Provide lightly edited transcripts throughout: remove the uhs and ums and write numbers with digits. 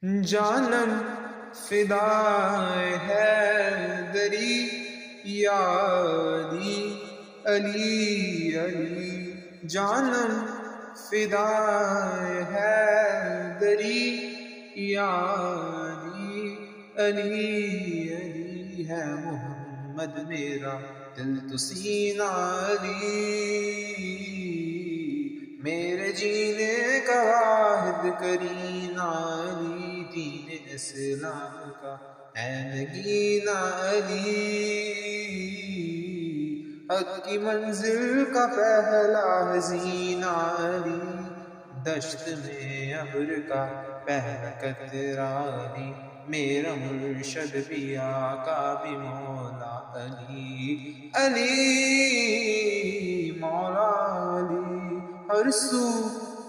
جانم فدائے حیدری یا علی علی علی، جانم فدائے حیدری یا علی علی علی، ہے محمد میرا دل تو سینہ علی، میرے جینے کا واحد کرینہ علی، دین اسلام کا ہے نگینہ علی، حق کی منزل کا پہلا حزینہ علی، دشت میں ابر کا پہلا قطرہ علی، میرا مرشد بھی آقا بھی مولا علی، علی مولا علی، ہر سو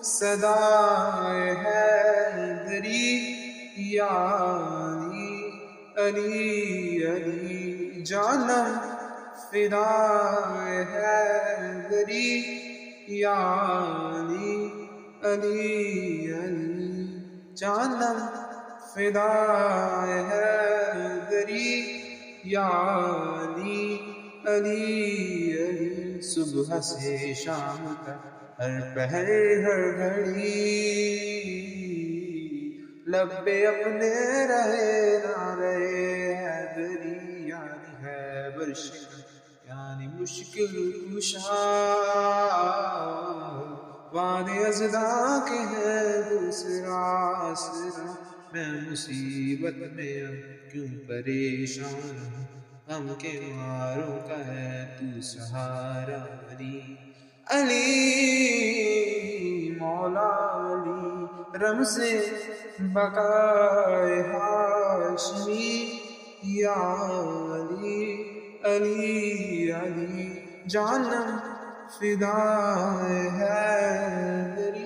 صدائے حیدری یا علی علی علی، جانم فدائے حیدری یا علی علی علی، جانم فدائے حیدری یا علی علی علی، صبح سے شام تک ہر پہر ہر گھڑی لب پہ اپنے رہے نہ رہے حیدری، یعنی خیبر شکن یعنی مشکل کشا، وعدے ازدا کے ہے دوسرا آسرا، میں مصیبت میں اب کیوں پریشان ہوں، غم کے ماروں کا ہے تو سہارا علی، علی مولا علی، رمز بقائے ہاشمی یا علی علی علی، جانم فدائے حیدری